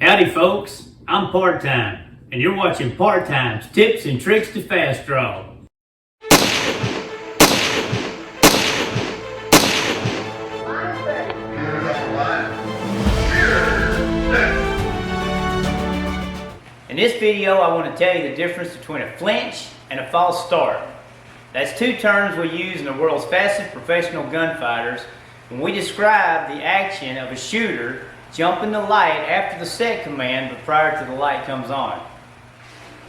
Howdy folks, I'm Parttime, and you're watching Parttime's Tips and Tricks to Fast Draw. In this video, I want to tell you the difference between a flinch and a false start. That's two terms we use in the world's fastest professional gunfighters when we describe the action of a shooter jumping the light after the set command but prior to the light comes on.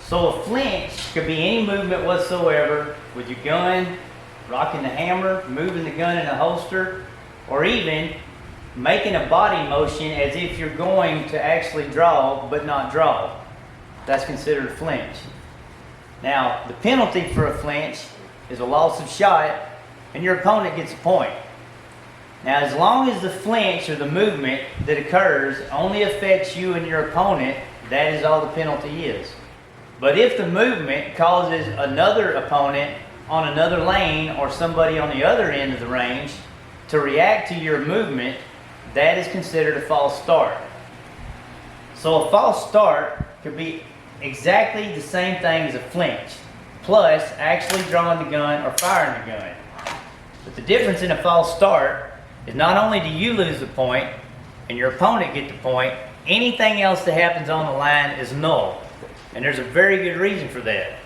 So a flinch could be any movement whatsoever with your gun, rocking the hammer, moving the gun in a holster, or even making a body motion as if you're going to actually draw but not draw. That's considered a flinch. Now, the penalty for a flinch is a loss of shot and your opponent gets a point. Now, as long as the flinch or the movement that occurs only affects you and your opponent, that is all the penalty is. But if the movement causes another opponent on another lane or somebody on the other end of the range to react to your movement, that is considered a false start. So a false start could be exactly the same thing as a flinch, plus actually drawing the gun or firing the gun. But the difference in a false start is not only do you lose the point and your opponent get the point, anything else that happens on the line is null. And there's a very good reason for that.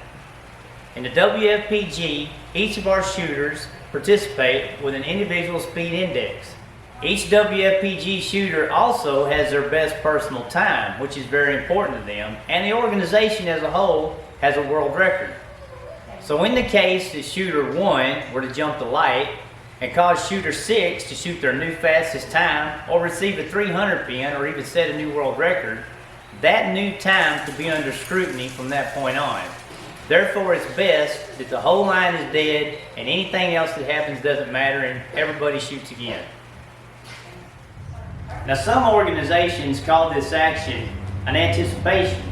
In the WFPG, each of our shooters participate with an individual speed index. Each WFPG shooter also has their best personal time, which is very important to them, and the organization as a whole has a world record. So in the case that shooter 1 were to jump the light and cause shooter 6 to shoot their new fastest time or receive a 300 pin or even set a new world record, that new time could be under scrutiny from that point on. Therefore, it's best that the whole line is dead and anything else that happens doesn't matter and everybody shoots again. Now, some organizations call this action an anticipation,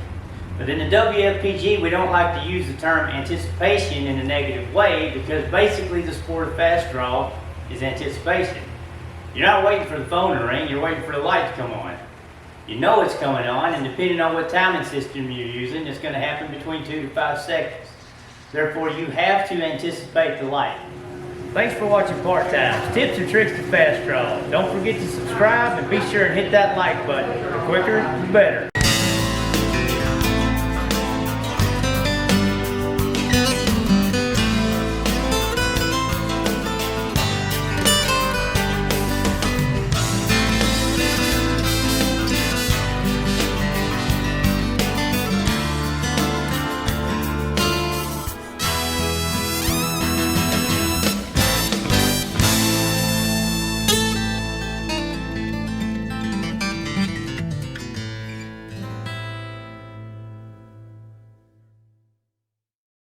but in the WFPG we don't like to use the term anticipation in a negative way because basically the sport of fast draw is anticipation. You're not waiting for the phone to ring, you're waiting for the light to come on. You know it's coming on, and depending on what timing system you're using, it's going to happen between 2 to 5 seconds. Therefore, you have to anticipate the light. Thanks for watching Parttime's Tips and Tricks to Fast Draw. Don't forget to subscribe and be sure and hit that like button. The quicker, the better.